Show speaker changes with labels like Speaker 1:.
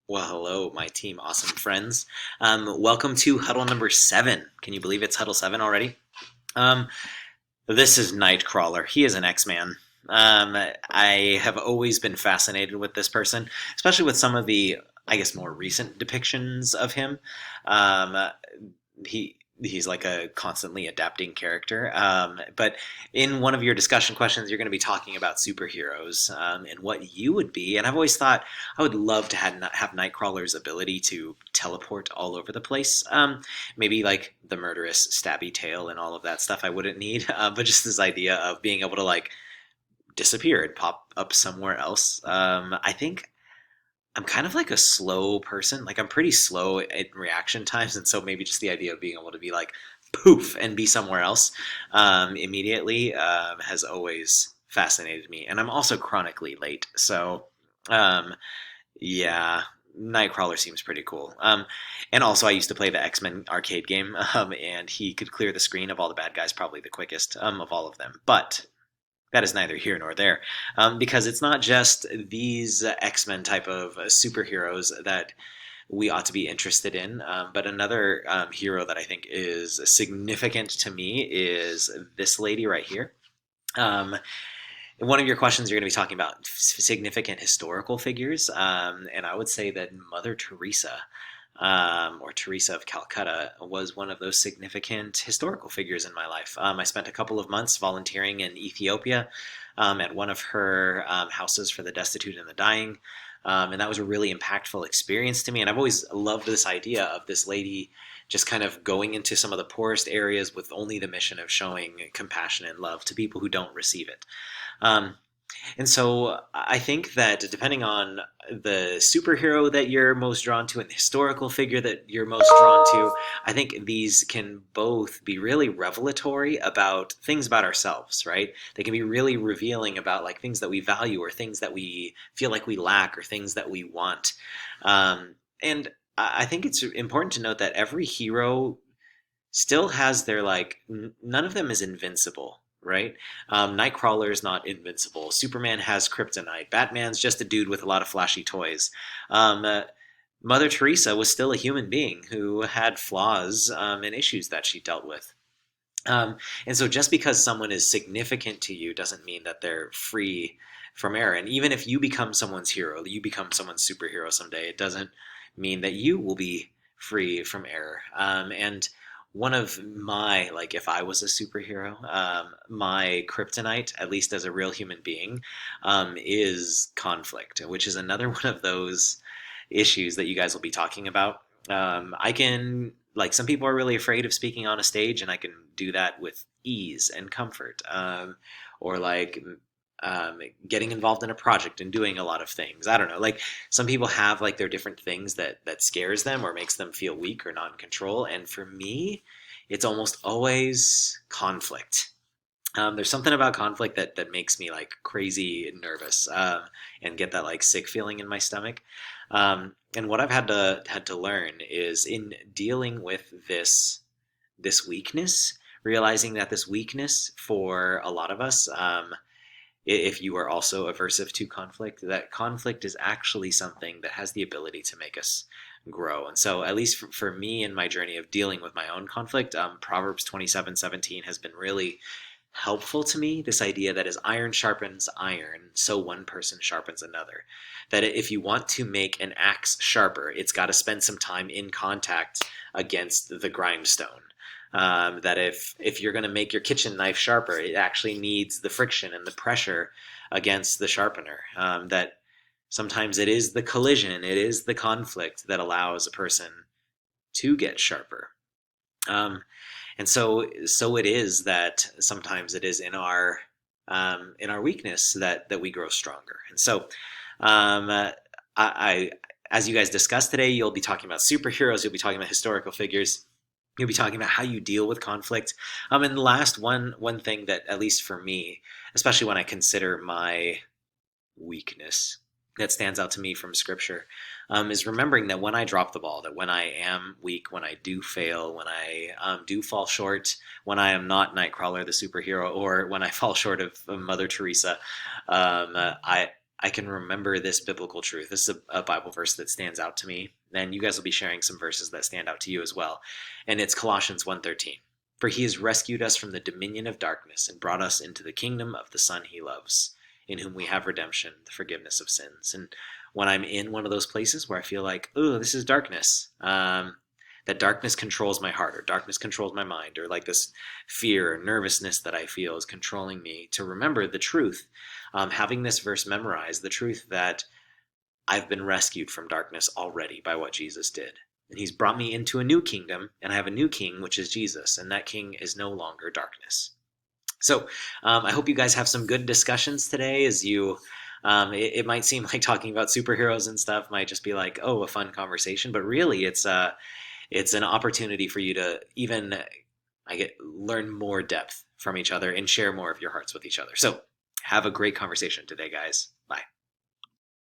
Speaker 1: Well, hello, my team, awesome friends. Welcome to Huddle number 7. Can you believe it's Huddle 7 already? Um, this is Nightcrawler. He is an X-Man. I have always been fascinated with this person, especially with some of the, I guess, more recent depictions of him. Um, he's like a constantly adapting character. But in one of your discussion questions, you're going to be talking about superheroes and what you would be. And I've always thought I would love to have Nightcrawler's ability to teleport all over the place. Maybe like the murderous stabby tail and all of that stuff I wouldn't need, but just this idea of being able to like disappear and pop up somewhere else. I think I'm kind of like a slow person. Like I'm pretty slow in reaction times, and so maybe just the idea of being able to be like poof and be somewhere else immediately has always fascinated me. And I'm also chronically late, so um, yeah, Nightcrawler seems pretty cool. And also, I used to play the X Men arcade game, and he could clear the screen of all the bad guys probably the quickest of all of them. But that is neither here nor there, because it's not just these X Men type of superheroes that we ought to be interested in. But another hero that I think is significant to me is this lady right here. Um, in one of your questions, you're going to be talking about significant historical figures, and I would say that Mother Teresa, or Teresa of Calcutta, was one of those significant historical figures in my life. I spent a couple of months volunteering in Ethiopia at one of her houses for the destitute and the dying. And that was a really impactful experience to me. And I've always loved this idea of this lady just kind of going into some of the poorest areas with only the mission of showing compassion and love to people who don't receive it. Um, and so I think that depending on the superhero that you're most drawn to and the historical figure that you're most drawn to, I think these can both be really revelatory about things about ourselves, right? They can be really revealing about like things that we value or things that we feel like we lack or things that we want. And I think it's important to note that every hero still has their like none of them is invincible, right? Nightcrawler is not invincible. Superman has kryptonite. Batman's just a dude with a lot of flashy toys. um, uh, Mother Teresa was still a human being who had flaws and issues that she dealt with. And so just because someone is significant to you doesn't mean that they're free from error. And even if you become someone's hero, you become someone's superhero someday, it doesn't mean that you will be free from error. And one of my, like, if I was a superhero, my kryptonite, at least as a real human being, is conflict, which is another one of those issues that you guys will be talking about. I can, like, some people are really afraid of speaking on a stage, and I can do that with ease and comfort. Or like um, getting involved in a project and doing a lot of things. I don't know. Like some people have like their different things that scares them or makes them feel weak or not in control. And for me, it's almost always conflict. There's something about conflict that makes me like crazy nervous and get that like sick feeling in my stomach. And what I've had to learn is in dealing with this weakness, realizing that this weakness for a lot of us, if you are also aversive to conflict, that conflict is actually something that has the ability to make us grow. And so, at least for me in my journey of dealing with my own conflict, Proverbs 27:17 has been really helpful to me. This idea that as iron sharpens iron, so one person sharpens another. That if you want to make an axe sharper, it's got to spend some time in contact against the grindstone. That if you're going to make your kitchen knife sharper, it actually needs the friction and the pressure against the sharpener. That sometimes it is the collision, it is the conflict that allows a person to get sharper. Um, and so it is that sometimes it is in our weakness that we grow stronger. And so I as you guys discussed today, you'll be talking about superheroes, you'll be talking about historical figures, you'll be talking about how you deal with conflict. And the last one thing that, at least for me, especially when I consider my weakness, that stands out to me from scripture, is remembering that when I drop the ball, that when I am weak, when I do fail, when I do fall short, when I am not Nightcrawler the superhero, or when I fall short of Mother Teresa, I I can remember this biblical truth. This is a Bible verse that stands out to me. And you guys will be sharing some verses that stand out to you as well. And it's Colossians 1:13. For he has rescued us from the dominion of darkness and brought us into the kingdom of the Son he loves, in whom we have redemption, the forgiveness of sins. And when I'm in one of those places where I feel like, oh, this is darkness, that darkness controls my heart, or darkness controls my mind, or like this fear or nervousness that I feel is controlling me, to remember the truth, having this verse memorized, the truth that I've been rescued from darkness already by what Jesus did. And he's brought me into a new kingdom, and I have a new king, which is Jesus, and that king is no longer darkness. So I hope you guys have some good discussions today as you. It might seem like talking about superheroes and stuff might just be like, oh, a fun conversation, but really it's an opportunity for you to even learn more depth from each other and share more of your hearts with each other. So have a great conversation today, guys.